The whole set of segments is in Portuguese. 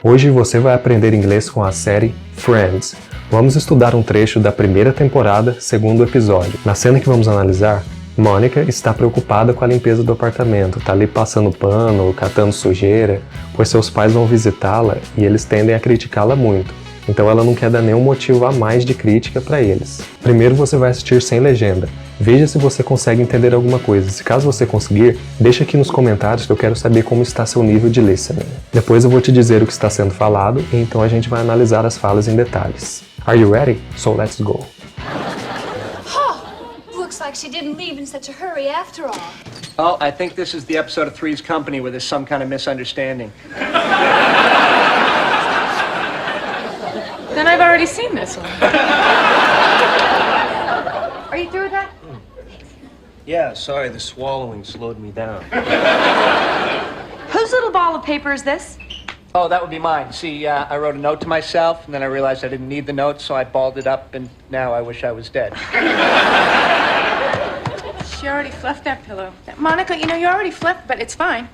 Hoje você vai aprender inglês com a série Friends. Vamos estudar um trecho da primeira temporada, segundo episódio. Na cena que vamos analisar, Mônica está preocupada com a limpeza do apartamento, tá ali passando pano, catando sujeira, pois seus pais vão visitá-la e eles tendem a criticá-la muito. Então ela não quer dar nenhum motivo a mais de crítica para eles. Primeiro você vai assistir sem legenda. Veja se você consegue entender alguma coisa. Se caso você conseguir, deixa aqui nos comentários que eu quero saber como está seu nível de listening. Depois eu vou te dizer o que está sendo falado e então a gente vai analisar as falas em detalhes. Are you ready? So let's go. Looks like she didn't leave in such a hurry after all. Oh, I think this is the episode of Three's Company where there's some kind of misunderstanding. Then I've already seen this one. Are you through with that? Yeah, sorry, the swallowing slowed me down. Whose little ball of paper is this? Oh, that would be mine. See, I wrote a note to myself, and then I realized I didn't need the note, so I balled it up, and now I wish I was dead. She already fluffed that pillow. Monica, you already fluffed, but it's fine.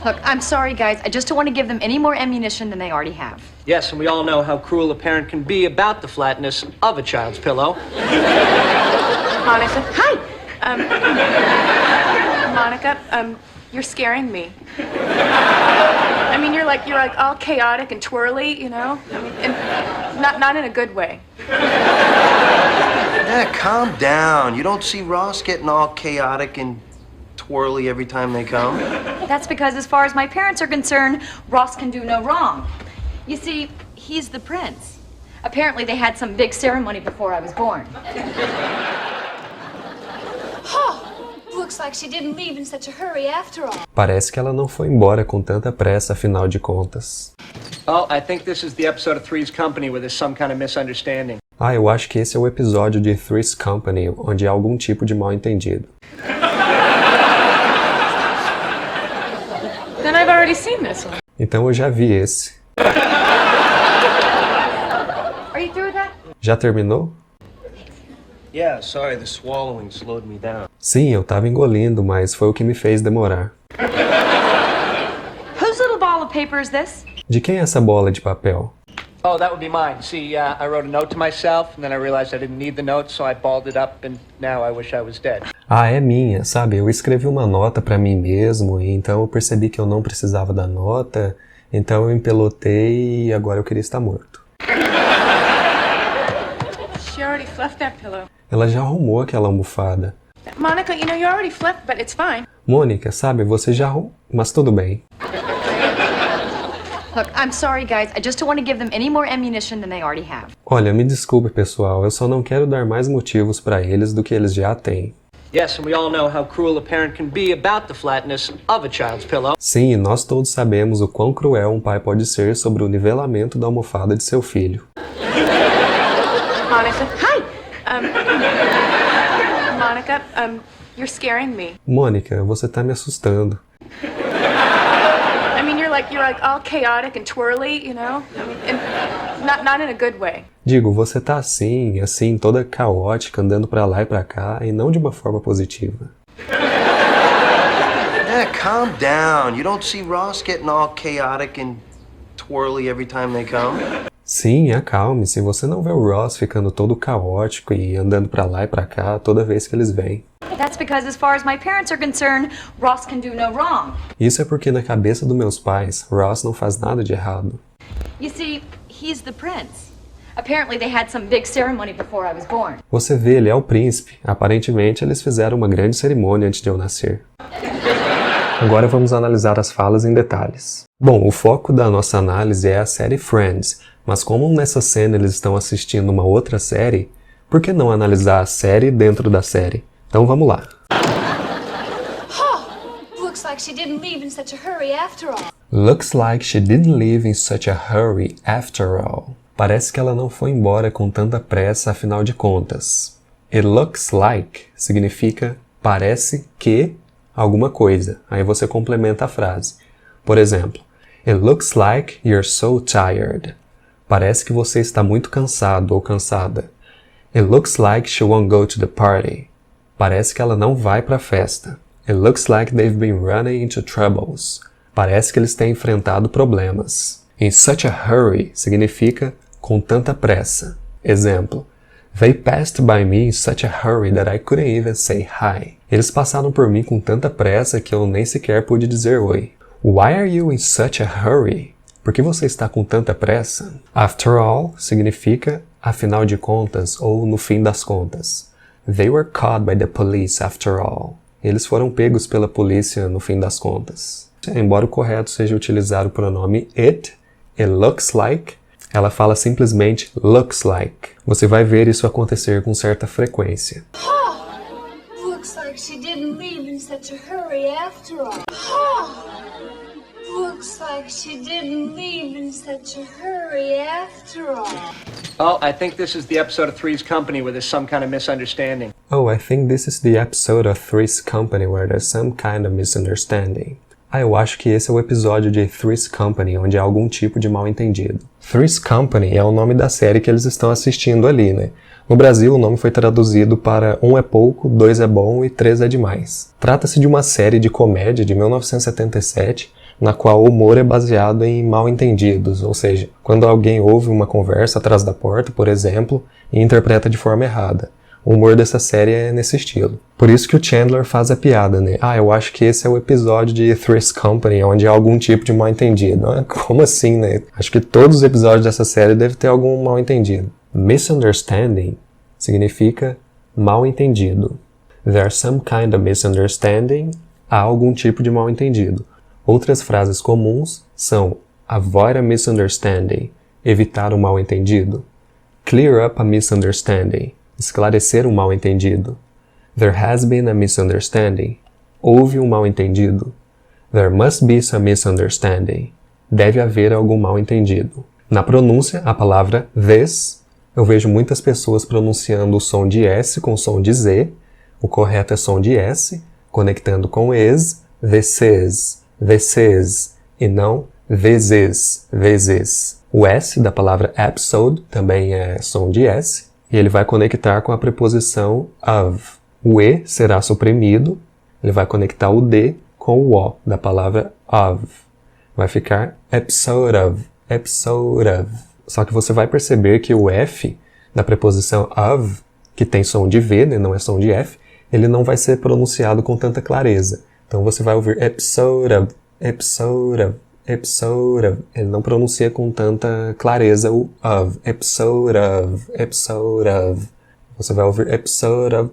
Look, I'm sorry, guys. I just don't want to give them any more ammunition than they already have. Yes, and we all know how cruel a parent can be about the flatness of a child's pillow. Monica. Hi. Monica, you're scaring me. I mean, you're like all chaotic and twirly, I mean, and not in a good way. Yeah, calm down. You don't see Ross getting all chaotic and twirly every time they come? That's because as far as my parents are concerned, Ross can do no wrong. You see, he's the prince. Apparently they had some big ceremony before I was born. Looks like she didn't leave in such a hurry after all. Parece que ela não foi embora com tanta pressa, afinal de contas. Oh, I think this is the episode of Three's Company where there's some kind of misunderstanding. Eu acho que esse é o episódio de Three's Company, onde há algum tipo de mal-entendido. Then I've already seen this one. Então eu já vi esse. Are you through with that? Já terminou? Yeah, sorry, the swallowing slowed me down. Sim, eu tava engolindo, mas foi o que me fez demorar. Whose little ball of paper is this? De quem é essa bola de papel? Oh, that would be mine. See, I wrote a note to myself, and then I realized I didn't need the note, so I balled it up, and now I wish I was dead. É minha, sabe? Eu escrevi uma nota pra mim mesmo, e então eu percebi que eu não precisava da nota, então eu empelotei e agora eu queria estar morto. She already fluffed that pillow. Ela já arrumou aquela almofada. Monica, you already fluffed, but it's fine. Mônica, sabe? Você já arrumou, mas tudo bem. Look, I'm sorry, guys. I just don't want to give them any more ammunition than they already have. Olha, me desculpe, pessoal, eu só não quero dar mais motivos pra eles do que eles já têm. Yes, and we all know how cruel a parent can be about the flatness of a child's pillow. Sim, nós todos sabemos o quão cruel um pai pode ser sobre o nivelamento da almofada de seu filho. Monica. Hi. Monica, you're scaring me. Mônica, você tá me assustando. I mean, you're like all chaotic and twirly, I mean, and not in a good way. Digo, você tá assim, toda caótica, andando pra lá e pra cá, e não de uma forma positiva. Yeah, calm down. You don't see Ross getting all chaotic and twirly every time they come? Sim, acalme-se. Você não vê o Ross ficando todo caótico e andando pra lá e pra cá toda vez que eles vêm. That's because as far as my parents are concerned, Ross can do no wrong. Isso é porque na cabeça dos meus pais, Ross não faz nada de errado. You see, he's the prince. Apparently they had some big ceremony before I was born. Você vê, ele é o príncipe. Aparentemente eles fizeram uma grande cerimônia antes de eu nascer. Agora vamos analisar as falas em detalhes. Bom, o foco da nossa análise é a série Friends, mas como nessa cena eles estão assistindo uma outra série, por que não analisar a série dentro da série? Então vamos lá. Looks like she didn't leave in such a hurry after all. Looks like she didn't leave in such a hurry after all. Parece que ela não foi embora com tanta pressa, afinal de contas. It looks like significa parece que alguma coisa. Aí você complementa a frase. Por exemplo, It looks like you're so tired. Parece que você está muito cansado ou cansada. It looks like she won't go to the party. Parece que ela não vai para a festa. It looks like they've been running into troubles. Parece que eles têm enfrentado problemas. In such a hurry significa com tanta pressa. Exemplo. They passed by me in such a hurry that I couldn't even say hi. Eles passaram por mim com tanta pressa que eu nem sequer pude dizer oi. Why are you in such a hurry? Por que você está com tanta pressa? After all significa afinal de contas ou no fim das contas. They were caught by the police after all. Eles foram pegos pela polícia no fim das contas. Embora o correto seja utilizar o pronome it looks like, ela fala simplesmente looks like. Você vai ver isso acontecer com certa frequência. Looks like she didn't leave in such a hurry after all. Looks like she didn't leave in such a hurry after all. Oh, I think this is the episode of Three's Company where there's some kind of misunderstanding. Oh, I think this is the episode of Three's Company where there's some kind of misunderstanding. Eu acho que esse é o episódio de Three's Company, onde há algum tipo de mal-entendido. Three's Company é o nome da série que eles estão assistindo ali, né? No Brasil, o nome foi traduzido para 1 é pouco, 2 é bom e 3 é demais. Trata-se de uma série de comédia de 1977, na qual o humor é baseado em mal-entendidos, ou seja, quando alguém ouve uma conversa atrás da porta, por exemplo, e interpreta de forma errada. O humor dessa série é nesse estilo. Por isso que o Chandler faz a piada, né? Eu acho que esse é o episódio de Three's Company, onde há algum tipo de mal-entendido. Como assim, né? Acho que todos os episódios dessa série devem ter algum mal-entendido. Misunderstanding significa mal-entendido. There's some kind of misunderstanding. Há algum tipo de mal-entendido. Outras frases comuns são avoid a misunderstanding, evitar um mal-entendido. Clear up a misunderstanding, esclarecer um mal-entendido. There has been a misunderstanding, houve um mal-entendido. There must be some misunderstanding, deve haver algum mal-entendido. Na pronúncia, a palavra this, eu vejo muitas pessoas pronunciando o som de S com o som de Z, o correto é som de S, conectando com is, this is, e não this is. O S da palavra episode também é som de S, e ele vai conectar com a preposição of. O E será suprimido, ele vai conectar o D com o O da palavra of. Vai ficar episode of. Só que você vai perceber que o F da preposição of, que tem som de V, né, não é som de F, ele não vai ser pronunciado com tanta clareza. Então você vai ouvir episode of. Ele não pronuncia com tanta clareza o of. Episode of. Você vai ouvir episode of.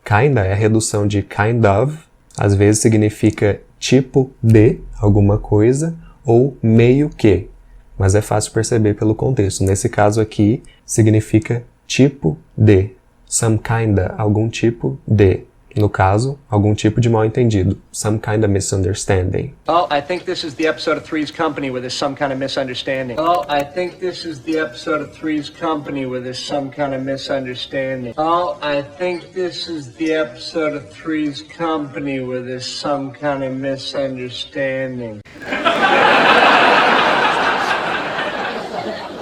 Kinda é a redução de kind of. Às vezes significa tipo de alguma coisa ou meio que. Mas é fácil perceber pelo contexto. Nesse caso aqui, significa tipo de. Some kinda, algum tipo de. No caso, algum tipo de mal-entendido. Some kind of misunderstanding. Oh, I think this is the episode of Three's Company where there's some kind of misunderstanding. Oh, I think this is the episode of Three's Company where there's some kind of misunderstanding. Oh, I think this is the episode of Three's Company where there's some kind of misunderstanding.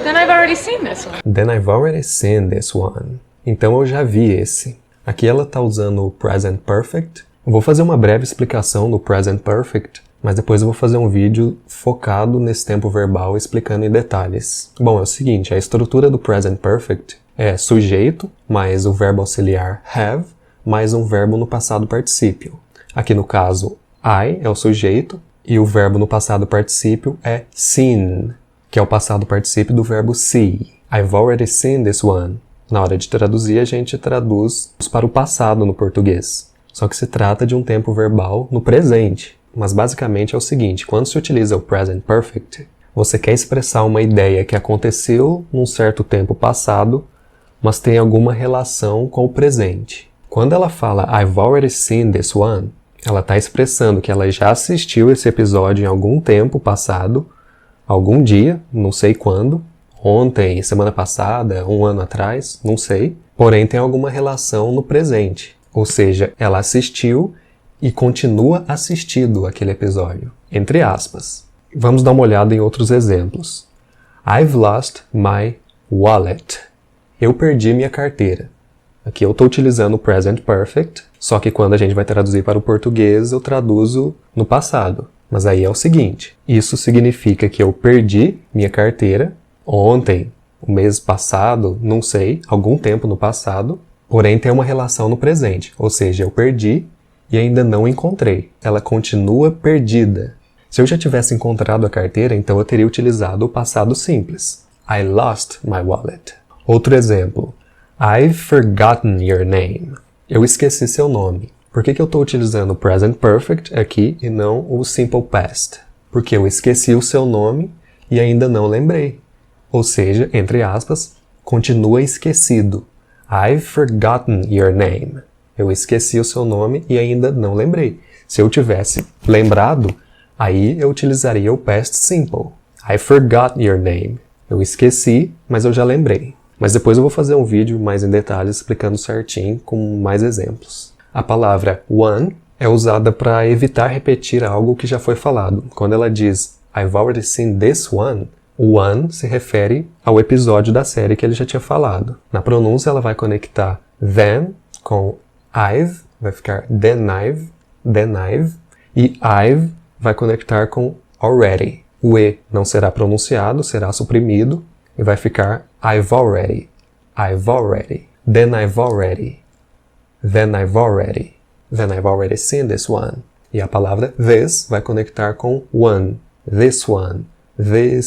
Then I've already seen this one. Então eu já vi esse. Aqui ela está usando o Present Perfect. Eu vou fazer uma breve explicação do Present Perfect, mas depois eu vou fazer um vídeo focado nesse tempo verbal explicando em detalhes. Bom, é o seguinte, a estrutura do Present Perfect é sujeito, mais o verbo auxiliar have, mais um verbo no passado particípio. Aqui no caso, I é o sujeito e o verbo no passado particípio é seen, que é o passado particípio do verbo see. I've already seen this one. Na hora de traduzir, a gente traduz para o passado no português. Só que se trata de um tempo verbal no presente. Mas basicamente é o seguinte, quando se utiliza o Present Perfect, você quer expressar uma ideia que aconteceu num certo tempo passado, mas tem alguma relação com o presente. Quando ela fala I've already seen this one, ela está expressando que ela já assistiu esse episódio em algum tempo passado, algum dia, não sei quando, ontem, semana passada, um ano atrás, não sei. Porém, tem alguma relação no presente. Ou seja, ela assistiu e continua assistindo aquele episódio. Entre aspas. Vamos dar uma olhada em outros exemplos. I've lost my wallet. Eu perdi minha carteira. Aqui eu estou utilizando o Present Perfect, só que quando a gente vai traduzir para o português, eu traduzo no passado. Mas aí é o seguinte, isso significa que eu perdi minha carteira ontem, o mês passado, não sei, algum tempo no passado, porém tem uma relação no presente, ou seja, eu perdi e ainda não encontrei. Ela continua perdida. Se eu já tivesse encontrado a carteira, então eu teria utilizado o passado simples. I lost my wallet. Outro exemplo. I've forgotten your name. Eu esqueci seu nome. Por que eu estou utilizando o present perfect aqui e não o simple past? Porque eu esqueci o seu nome e ainda não lembrei. Ou seja, entre aspas, continua esquecido. I've forgotten your name. Eu esqueci o seu nome e ainda não lembrei. Se eu tivesse lembrado, aí eu utilizaria o past simple. I forgot your name. Eu esqueci, mas eu já lembrei. Mas depois eu vou fazer um vídeo mais em detalhes explicando certinho com mais exemplos. A palavra one é usada para evitar repetir algo que já foi falado. Quando ela diz I've already seen this one, o one se refere ao episódio da série que ele já tinha falado. Na pronúncia ela vai conectar then com I've, vai ficar then I've, e I've vai conectar com already. O E não será pronunciado, será suprimido e vai ficar I've already, then I've already seen this one. E a palavra this vai conectar com one, this one. Then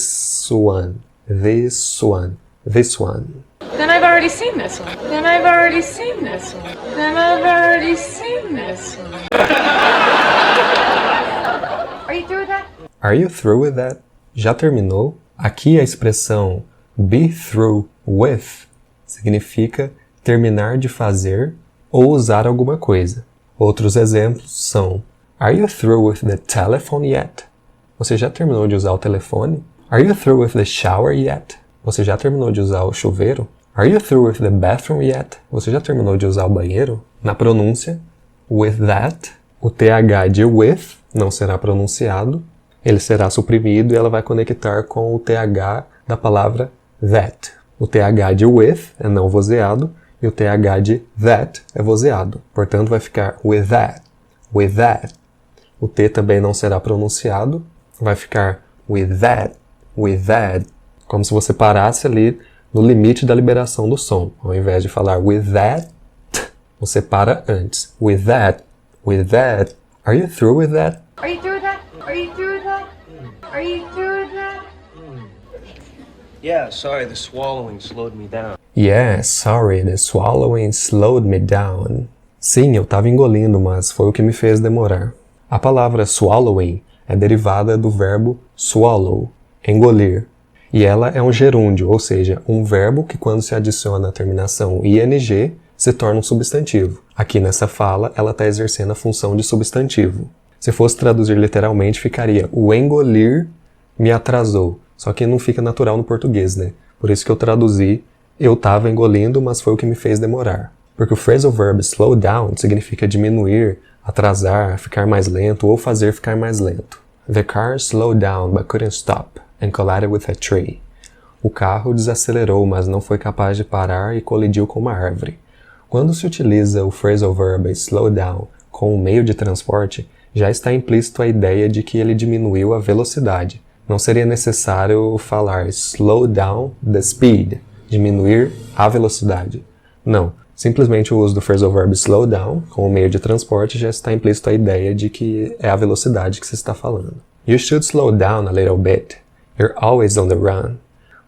I've already seen this one. Then I've already seen this one. Then I've already seen this one. Are you through with that? Are you through with that? Já terminou? Aqui a expressão be through with significa terminar de fazer ou usar alguma coisa. Outros exemplos são Are you through with the telephone yet? Você já terminou de usar o telefone? Are you through with the shower yet? Você já terminou de usar o chuveiro? Are you through with the bathroom yet? Você já terminou de usar o banheiro? Na pronúncia, with that, o TH de with não será pronunciado, ele será suprimido e ela vai conectar com o TH da palavra that. O TH de with é não vozeado e o TH de that é vozeado. Portanto, vai ficar with that, with that. O T também não será pronunciado, vai ficar with that, como se você parasse ali no limite da liberação do som. Ao invés de falar with that, você para antes. With that. Are you through with that? Are you through with that? Are you through with that? Are you through with that? Yeah, sorry, the swallowing slowed me down. Yeah, sorry, the swallowing slowed me down. Sim, eu estava engolindo, mas foi o que me fez demorar. A palavra swallowing é derivada do verbo swallow, engolir. E ela é um gerúndio, ou seja, um verbo que quando se adiciona a terminação ing, se torna um substantivo. Aqui nessa fala, ela está exercendo a função de substantivo. Se fosse traduzir literalmente, ficaria o engolir me atrasou. Só que não fica natural no português, né? Por isso que eu traduzi, eu estava engolindo, mas foi o que me fez demorar. Porque o phrasal verb slow down significa diminuir, atrasar, ficar mais lento ou fazer ficar mais lento. The car slowed down but couldn't stop and collided with a tree. O carro desacelerou, mas não foi capaz de parar e colidiu com uma árvore. Quando se utiliza o phrasal verb slow down com um meio de transporte, já está implícito a ideia de que ele diminuiu a velocidade. Não seria necessário falar slow down the speed, diminuir a velocidade. Não, simplesmente o uso do phrasal verb slow down com o meio de transporte já está implícito a ideia de que é a velocidade que se está falando. You should slow down a little bit. You're always on the run.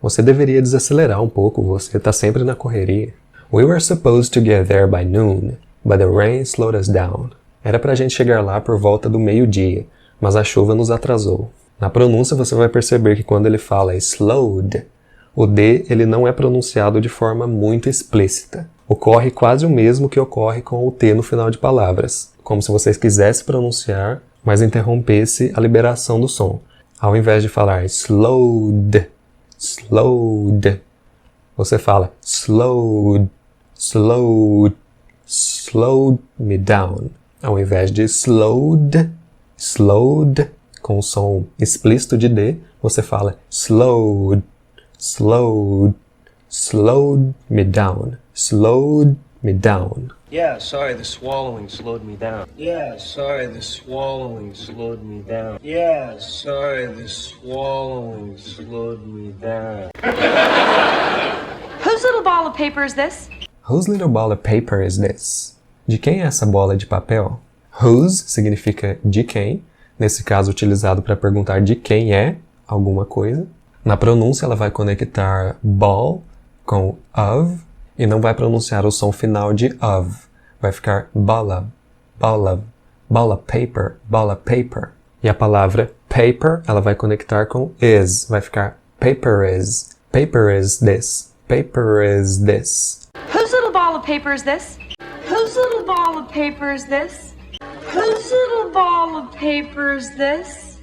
Você deveria desacelerar um pouco, você está sempre na correria. We were supposed to get there by noon, but the rain slowed us down. Era pra gente chegar lá por volta do meio-dia, mas a chuva nos atrasou. Na pronúncia você vai perceber que quando ele fala slowed, o D ele não é pronunciado de forma muito explícita. Ocorre quase o mesmo que ocorre com o T no final de palavras, como se você quisesse pronunciar, mas interrompesse a liberação do som. Ao invés de falar slowed, você fala slowed me down. Ao invés de slowed, com o som explícito de D, você fala slowed me down, slowed me down. Yeah, sorry, the swallowing slowed me down. Yeah, sorry, the swallowing slowed me down. Yeah, sorry, the swallowing slowed me down. Whose little ball of paper is this? Whose little ball of paper is this? De quem é essa bola de papel? Whose significa de quem, nesse caso utilizado para perguntar de quem é alguma coisa. Na pronúncia ela vai conectar ball com of e não vai pronunciar o som final de of. Vai ficar ball of paper, ball of paper. E a palavra paper ela vai conectar com is, vai ficar paper is this, paper is this. Whose little ball of paper is this? Whose little ball of paper is this? Whose little ball of paper is this?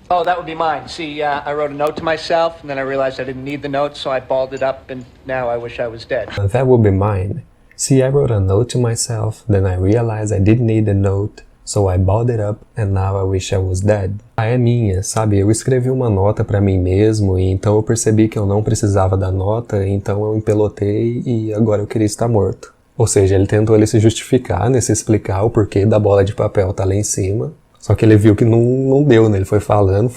Oh, that would be mine. See, I wrote a note to myself, and then I realized I didn't need the note, so I balled it up, and now I wish I was dead. That would be mine. See, I wrote a note to myself, then I realized I didn't need the note, so I balled it up, and now I wish I was dead. Ah, é minha, sabe? Eu escrevi uma nota pra mim mesmo, e então eu percebi que eu não precisava da nota, então eu empelotei e agora eu queria estar morto. Ou seja, ele tentou se justificar, se explicar o porquê da bola de papel tá lá em cima. Só que ele viu que não deu, né? Ele foi falando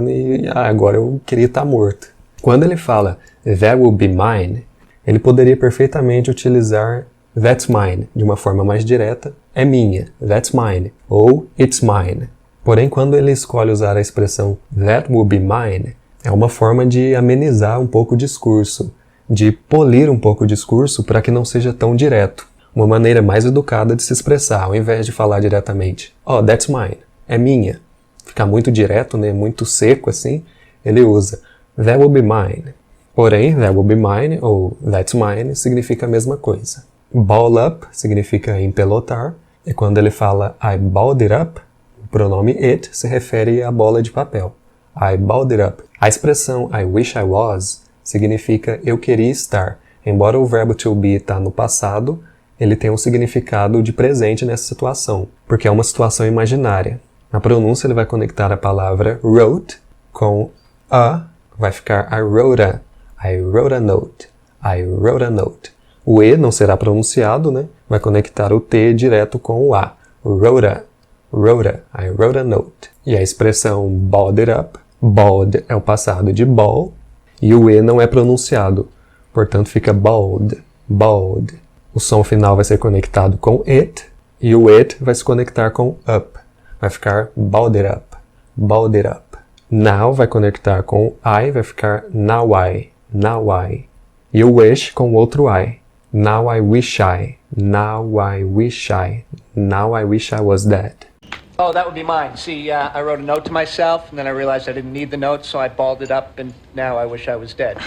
e agora eu queria estar morto. Quando ele fala that will be mine, ele poderia perfeitamente utilizar that's mine de uma forma mais direta, é minha, that's mine, ou it's mine. Porém, quando ele escolhe usar a expressão that will be mine, é uma forma de amenizar um pouco o discurso, de polir um pouco o discurso para que não seja tão direto. Uma maneira mais educada de se expressar, ao invés de falar diretamente. Oh, that's mine. É minha. Ficar muito direto, né? Muito seco assim. Ele usa that will be mine. Porém, that will be mine ou that's mine significa a mesma coisa. Ball up significa empelotar. E quando ele fala I balled it up, o pronome it se refere à bola de papel. I balled it up. A expressão I wish I was significa eu queria estar. Embora o verbo to be está no passado, ele tem um significado de presente nessa situação, porque é uma situação imaginária. Na pronúncia ele vai conectar a palavra wrote com a, vai ficar I wrote a note, I wrote a note. O E não será pronunciado, né? Vai conectar o T direto com o A. Wrote a, I wrote a note. E a expressão balled it up, balled é o passado de ball, e o E não é pronunciado, portanto fica balled. O som final vai ser conectado com it, e o it vai se conectar com up. Vai ficar balled it up. Now vai conectar com I, vai ficar now I. E o wish com outro I. Now I wish I was dead. Oh, that would be mine. See, I wrote a note to myself, and then I realized I didn't need the note, so I balled it up, and now I wish I was dead.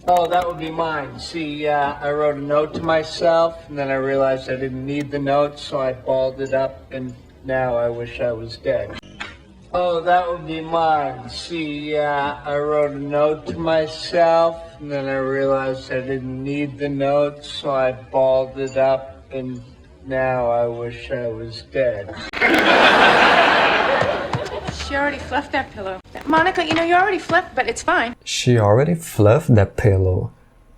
Oh, that would be mine. See, I wrote a note to myself, and then I realized I didn't need the note, so I balled it up, and now I wish I was dead. Oh, that would be mine. See, I wrote a note to myself, and then I realized I didn't need the note, so I balled it up, and now I wish I was dead. She already fluffed that pillow. Monica, you already fluffed, but it's fine. She already fluffed that pillow.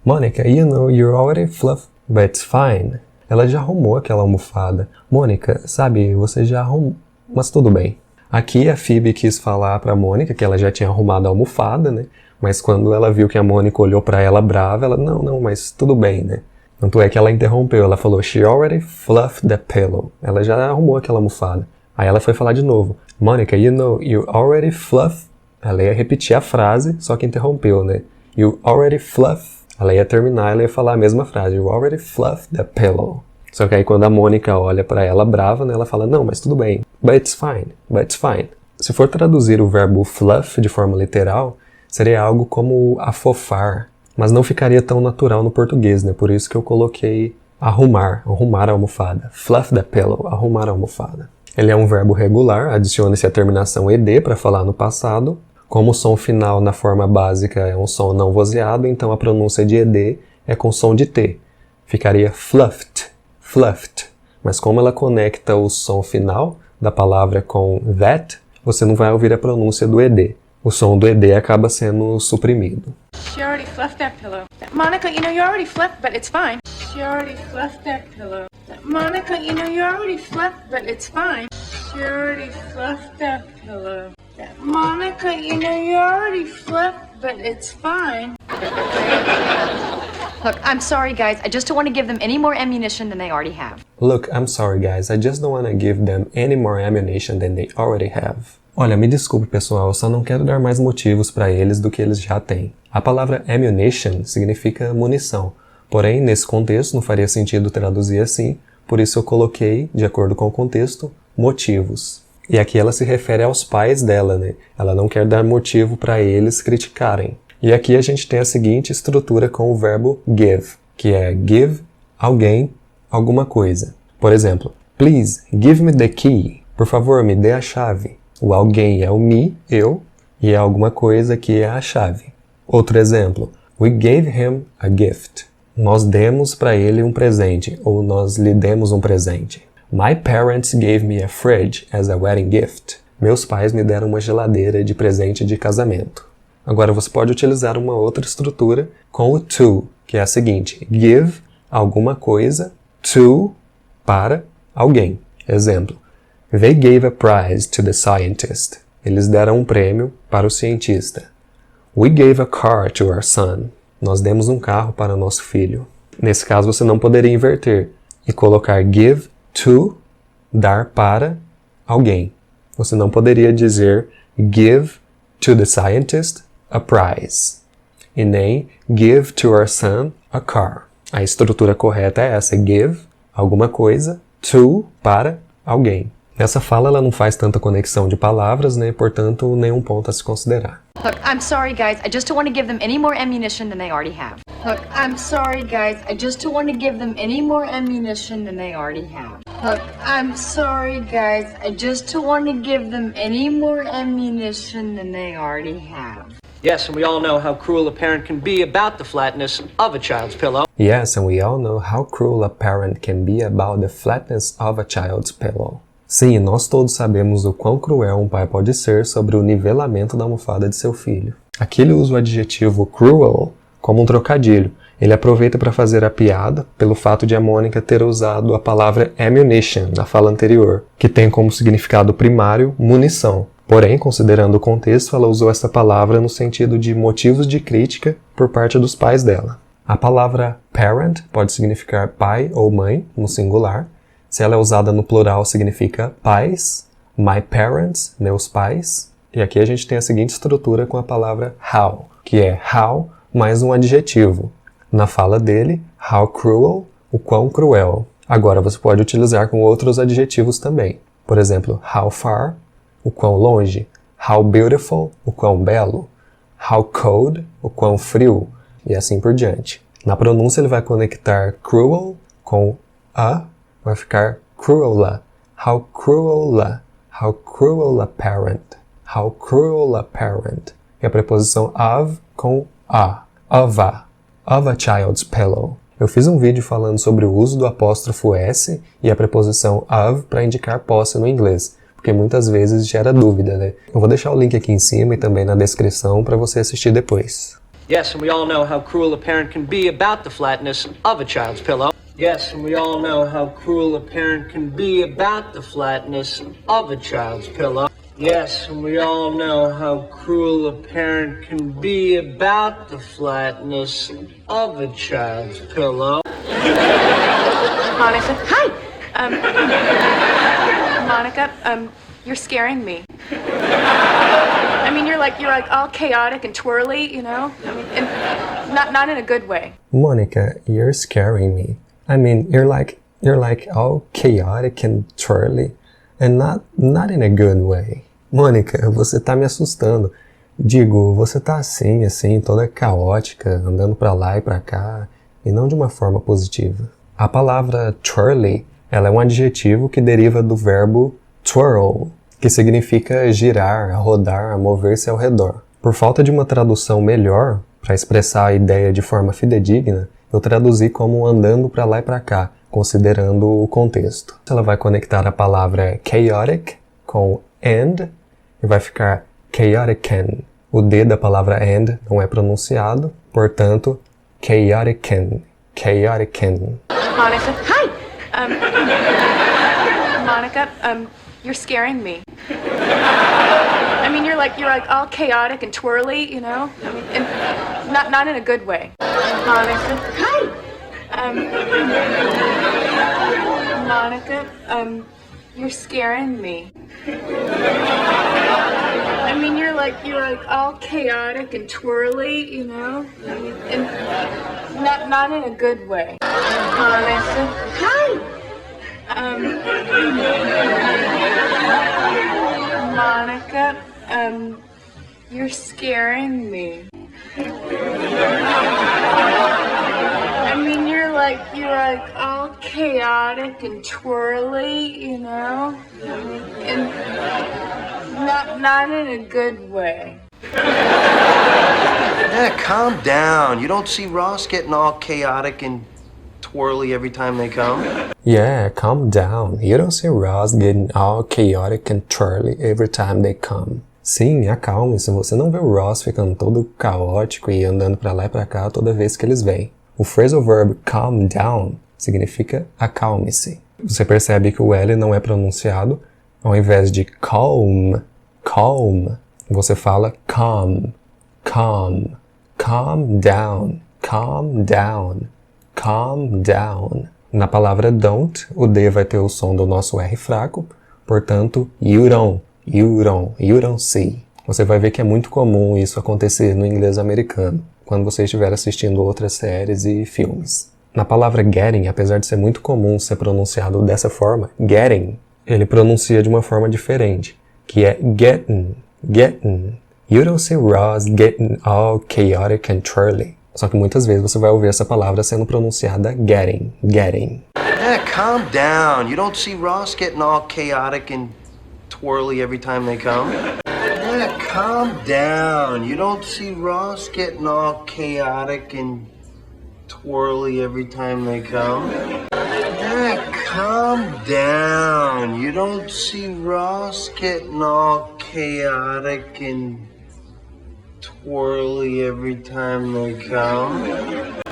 Monica, you already fluffed, but it's fine. Ela já arrumou aquela almofada. Mônica, sabe, você já arrumou, mas tudo bem. Aqui a Phoebe quis falar pra Mônica que ela já tinha arrumado a almofada, né? Mas quando ela viu que a Mônica olhou pra ela brava, ela, não, mas tudo bem, né? Tanto é que ela interrompeu, ela falou, she already fluffed the pillow. Ela já arrumou aquela almofada. Aí ela foi falar de novo, Monica, you already fluffed. Ela ia repetir a frase, só que interrompeu, né? You already fluffed. Ela ia terminar, ela ia falar a mesma frase, you already fluffed the pillow. Só que aí quando a Mônica olha pra ela brava, né, ela fala, não, mas tudo bem, but it's fine. Se for traduzir o verbo fluff de forma literal, seria algo como afofar, mas não ficaria tão natural no português, né? Por isso que eu coloquei arrumar a almofada. Fluff the pillow, arrumar a almofada. Ele é um verbo regular, adiciona-se a terminação ed para falar no passado. Como o som final na forma básica é um som não vozeado, então a pronúncia de ed é com som de t. Ficaria fluffed. Mas como ela conecta o som final da palavra com that, você não vai ouvir a pronúncia do ed. O som do ed acaba sendo suprimido. She already fluffed that pillow. Monica, you already fluffed, but it's fine. She already fluffed that pillow. Monica, you know, you already fluffed, but it's fine. She already fluffed that pillow. Monica, you know, you already fluffed, but it's fine. Look, I'm sorry, guys. I just don't want to give them any more ammunition than they already have. Look, I'm sorry guys, I just don't want to give them any more ammunition than they already have. Olha, me desculpe pessoal, eu só não quero dar mais motivos para eles do que eles já têm. A palavra ammunition significa munição, porém nesse contexto não faria sentido traduzir assim, por isso eu coloquei, de acordo com o contexto, motivos. E aqui ela se refere aos pais dela, né? Ela não quer dar motivo para eles criticarem. E aqui a gente tem a seguinte estrutura com o verbo give, que é give alguém alguma coisa. Por exemplo, please give me the key. Por favor, me dê a chave. O alguém é o me, eu, e é alguma coisa que é a chave. Outro exemplo, we gave him a gift. Nós demos para ele um presente, ou nós lhe demos um presente. My parents gave me a fridge as a wedding gift. Meus pais me deram uma geladeira de presente de casamento. Agora você pode utilizar uma outra estrutura com o to, que é a seguinte, give alguma coisa to para alguém. Exemplo, they gave a prize to the scientist. Eles deram um prêmio para o cientista. We gave a car to our son. Nós demos um carro para o nosso filho. Nesse caso você não poderia inverter e colocar give to, dar para alguém. Você não poderia dizer give to the scientist a prize e nem give to our son a car. A estrutura correta é essa, give alguma coisa to para alguém. Essa fala ela não faz tanta conexão de palavras, né? Portanto, nenhum ponto a se considerar. Look, I'm sorry, guys. I just don't want to give them any more ammunition than they already have. Look, I'm sorry, guys. I just don't want to give them any more ammunition than they already have. Look, I'm sorry, guys. I just don't want to give them any more ammunition than they already have. Yes, and we all know how cruel a parent can be about the flatness of a child's pillow. Yes, and we all know how cruel a parent can be about the flatness of a child's pillow. Sim, nós todos sabemos o quão cruel um pai pode ser sobre o nivelamento da almofada de seu filho. Aqui ele usa o adjetivo cruel como um trocadilho. Ele aproveita para fazer a piada pelo fato de a Mônica ter usado a palavra ammunition na fala anterior, que tem como significado primário munição. Porém, considerando o contexto, ela usou essa palavra no sentido de motivos de crítica por parte dos pais dela. A palavra parent pode significar pai ou mãe, no singular. Se ela é usada no plural, significa pais, my parents, meus pais. E aqui a gente tem a seguinte estrutura com a palavra how, que é how mais um adjetivo. Na fala dele, how cruel, o quão cruel. Agora você pode utilizar com outros adjetivos também. Por exemplo, how far, o quão longe. How beautiful, o quão belo. How cold, o quão frio. E assim por diante. Na pronúncia ele vai conectar cruel com a, vai ficar cruela. How cruela. How cruel a parent. How cruel a parent. E a preposição of com a. Of a child's pillow. Eu fiz um vídeo falando sobre o uso do apóstrofo S e a preposição of para indicar posse no inglês, porque muitas vezes gera dúvida, né? Eu vou deixar o link aqui em cima e também na descrição para você assistir depois. Yes, and we all know how cruel a parent can be about the flatness of a child's pillow. Yes, and we all know how cruel a parent can be about the flatness of a child's pillow. Yes, and we all know how cruel a parent can be about the flatness of a child's pillow. Monica. Hi. Monica, you're scaring me. I mean, you're like all chaotic and twirly, you know? I mean, and not in a good way. Monica, you're scaring me. I mean, you're like all chaotic and twirly, and not in a good way. Mônica, você tá me assustando. Digo, você tá assim, toda caótica, andando pra lá e pra cá, e não de uma forma positiva. A palavra twirly, ela é um adjetivo que deriva do verbo twirl, que significa girar, rodar, mover-se ao redor. Por falta de uma tradução melhor, para expressar a ideia de forma fidedigna, eu traduzi como andando pra lá e pra cá, considerando o contexto. Ela vai conectar a palavra chaotic com and, e vai ficar chaoticen. O D da palavra and não é pronunciado, portanto, chaoticen. chaotic-in. Monica. Hi. Monica, you're scaring me. I mean, you're like all chaotic and twirly, you know? I mean, and not in a good way. Monica. Hi. Monica, you're scaring me. I mean, you're like all chaotic and twirly, you know? I mean, and not in a good way. Monica. Hi. Monica, you're scaring me. I mean, you're like all chaotic and twirly, you know? And not in a good way. Yeah, calm down. You don't see Ross getting all chaotic and twirly every time they come? Yeah, calm down. You don't see Ross getting all chaotic and twirly every time they come. Sim, acalme-se. Você não vê o Ross ficando todo caótico e andando pra lá e pra cá toda vez que eles vêm. O phrasal verb calm down significa acalme-se. Você percebe que o L não é pronunciado. Ao invés de calm, você fala calm, calm down, calm down, calm down. Na palavra don't, o D vai ter o som do nosso R fraco, portanto, you don't see. Você vai ver que é muito comum isso acontecer no inglês americano, quando você estiver assistindo outras séries e filmes. Na palavra getting, apesar de ser muito comum ser pronunciado dessa forma, getting, ele pronuncia de uma forma diferente, que é getting. You don't see Ross getting all chaotic and twirly. Só que muitas vezes você vai ouvir essa palavra sendo pronunciada getting. Yeah, calm down. You don't see Ross getting all chaotic and twirly every time they come? Yeah, calm down. You don't see Ross getting all chaotic and twirly every time they come? Yeah, calm down. You don't see Ross getting all chaotic and twirly every time they come?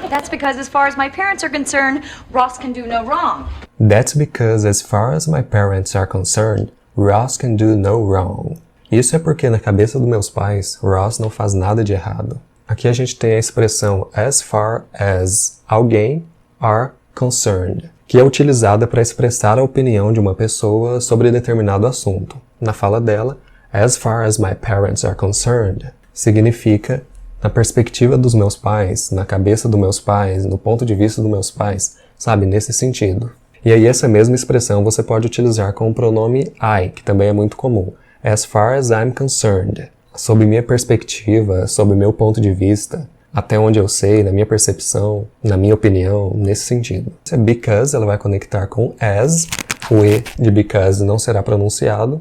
That's because as far as my parents are concerned, Ross can do no wrong. That's because as far as my parents are concerned, Ross can do no wrong. Isso é porque na cabeça dos meus pais, Ross não faz nada de errado. Aqui a gente tem a expressão as far as alguém are concerned, que é utilizada para expressar a opinião de uma pessoa sobre determinado assunto. Na fala dela, as far as my parents are concerned, significa na perspectiva dos meus pais, na cabeça dos meus pais, no ponto de vista dos meus pais, sabe, nesse sentido. E aí essa mesma expressão você pode utilizar com o pronome I, que também é muito comum. As far as I'm concerned. Sob minha perspectiva, sob meu ponto de vista, até onde eu sei, na minha percepção, na minha opinião, nesse sentido. Because ela vai conectar com as, o E de because não será pronunciado,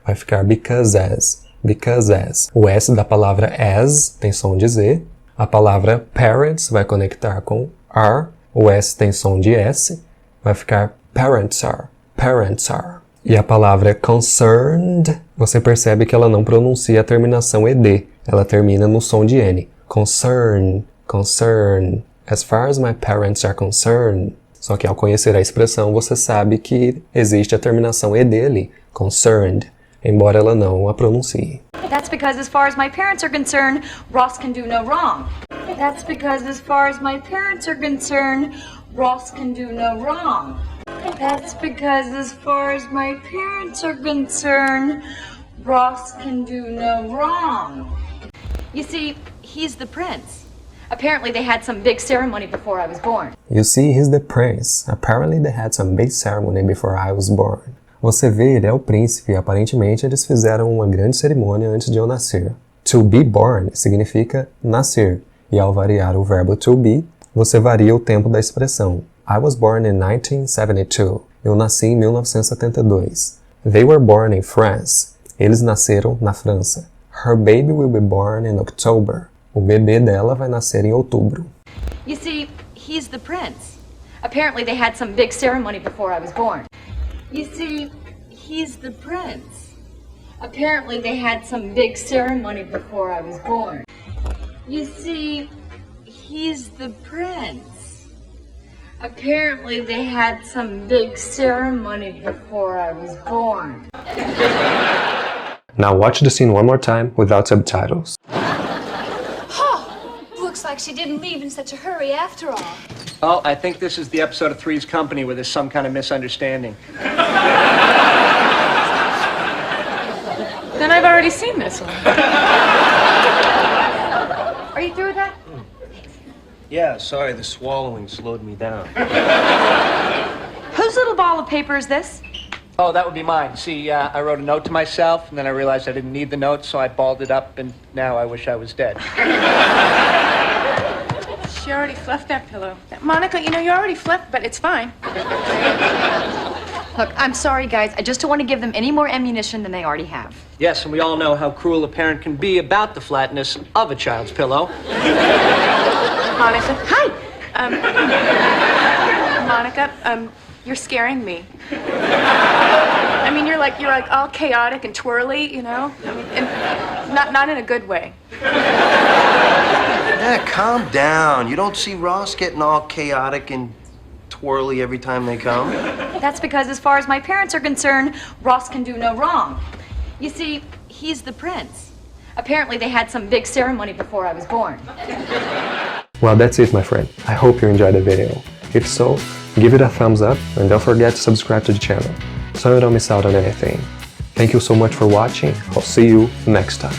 vai ficar because as. O S da palavra as tem som de Z, a palavra parents vai conectar com are, o S tem som de S, vai ficar parents are. E a palavra concerned, você percebe que ela não pronuncia a terminação ED, ela termina no som de N. Concern. As far as my parents are concerned. Só que ao conhecer a expressão, você sabe que existe a terminação ED ali, concerned, embora ela não a pronuncie. That's because as far as my parents are concerned, Ross can do no wrong. That's because as far as my parents are concerned, Ross can do no wrong. That's because as far as my parents are concerned, Ross can do no wrong. You see, he's the prince. Apparently they had some big ceremony before I was born. You see, he's the prince. Apparently they had some big ceremony before I was born. Você vê, ele é o príncipe e aparentemente eles fizeram uma grande cerimônia antes de eu nascer. To be born significa nascer, e ao variar o verbo to be, você varia o tempo da expressão. I was born in 1972. Eu nasci em 1972. They were born in France. Eles nasceram na França. Her baby will be born in October. O bebê dela vai nascer em outubro. You see, he's the prince. Apparently they had some big ceremony before I was born. You see, he's the prince. Apparently they had some big ceremony before I was born. You see, he's the prince. Apparently they had some big ceremony before I was born. Now watch the scene one more time without subtitles. Looks like she didn't leave in such a hurry after all. Oh, I think this is the episode of Three's Company where there's some kind of misunderstanding. Then I've already seen this one. Are you through with that? Yeah, sorry, the swallowing slowed me down. Whose little ball of paper is this? Oh, that would be mine. See, I wrote a note to myself, and then I realized I didn't need the note, so I balled it up, and now I wish I was dead. She already fluffed that pillow. Monica, you already fluffed, but it's fine. Look, I'm sorry, guys. I just don't want to give them any more ammunition than they already have. Yes, and we all know how cruel a parent can be about the flatness of a child's pillow. Monica. Hi! Monica, you're scaring me. I mean, you're like all chaotic and twirly, I mean, and not in a good way. Yeah, calm down. You don't see Ross getting all chaotic and twirly every time they come? That's because as far as my parents are concerned, Ross can do no wrong. You see, he's the prince. Apparently they had some big ceremony before I was born. Well, that's it, my friend. I hope you enjoyed the video. If so, give it a thumbs up and don't forget to subscribe to the channel so you don't miss out on anything. Thank you so much for watching. I'll see you next time.